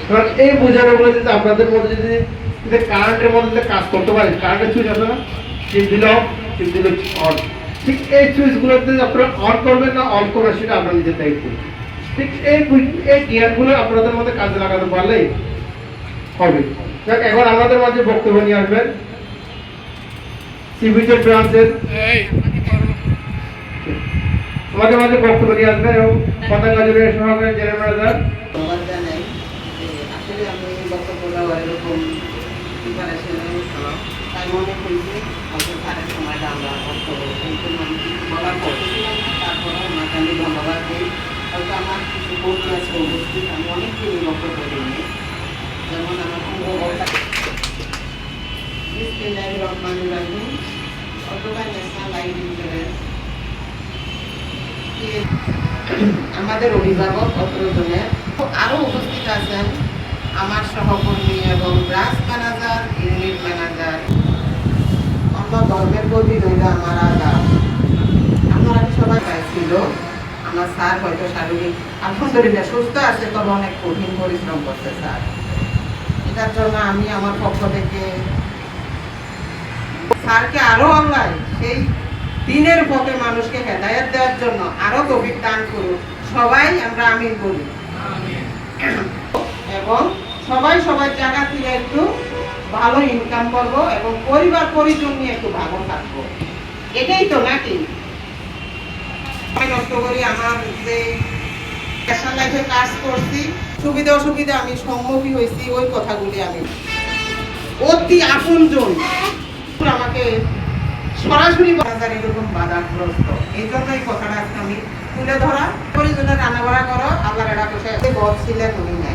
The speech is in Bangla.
কারণ এই বোঝানোগুলো যদি আপনাদের মধ্যে যদি কারেন্টের মধ্যে কাজ করতে পারে, কারেন্টের সুইচ আছে না, চিপ দিলে অফ, চিপ দিলে অন, ঠিক এই সুইচগুলোতে আপনারা অন করবেন না অন করবেন সেটা আপনারা নিজের দায়িত্ব। ঠিক এই জ্ঞানগুলো আপনাদের মধ্যে কাজে লাগাতে পারলেই হবে। এখন আমাদের মাঝে বক্তব্য নিয়ে আসবেন সিভিটের ব্রাঞ্চের আমাদের মাঝে বক্তব্য নিয়ে আসবেন এবং পতাকা জুড়ে সহকারী জেনারেল ম্যানেজার। আসলে আমি বক্তব্যটা এরকম তাই মনে করেছি স্যারের সময়টা আমরা বলার পর তারপরে ওনাকে আমি ধন্যবাদ দিই। হয়তো আমার কিছু বন্ধু আছে উপস্থিত, আমি অনেককে এই বক্তব্য দিই, যেমন আমার রহমানুর রাহিম অটোকার ন্যাশনাল লাইফ ইন্স্যুরেন্স আমাদের অভিভাবক অত্রজনের আরও উপস্থিত আছেন আমার সহকর্মী এবং ব্রাঞ্চ ম্যানেজার, ইউনিট ম্যানেজার, অন্য ধর্মের প্রতি রইল আমার আদাব। আপনারা সবাই ছিল। আমার স্যার হয়তো শারীরিক আলহামদুলিল্লাহ সুস্থ আছে, তবে অনেক কঠিন পরিশ্রম করছে স্যার। এটার জন্য আমি আমার পক্ষ থেকে স্যারকে আরো অনলাইন সেই দিনের পথে মানুষকে হেদায়েত দেওয়ার জন্য আরো তৌফিক দান করুন। সবাই আমরা আমিন বলি এবং সবাই সবার জায়গা থেকে একটু ভালো ইনকাম করব এবং পরিবার পরিজন নিয়ে একটু ভালো থাকবো। এটাই তো নাকি নষ্ট করি আমার যে ন্যাশনাল লাইফে কাজ করছি, সুবিধা অসুবিধা আমি সম্মুখীন হয়েছি, ওই কথাগুলি আমি অতি আপনজন আমাকে সরাসরি বাজার এরকম বাধাগ্রস্ত। এই জন্য এই কথাটা আজকে আমি তুলে ধরা। পরিজনের রান্না বাড়া করো, আল্লাহর এটা বসে ছিলেন উনি।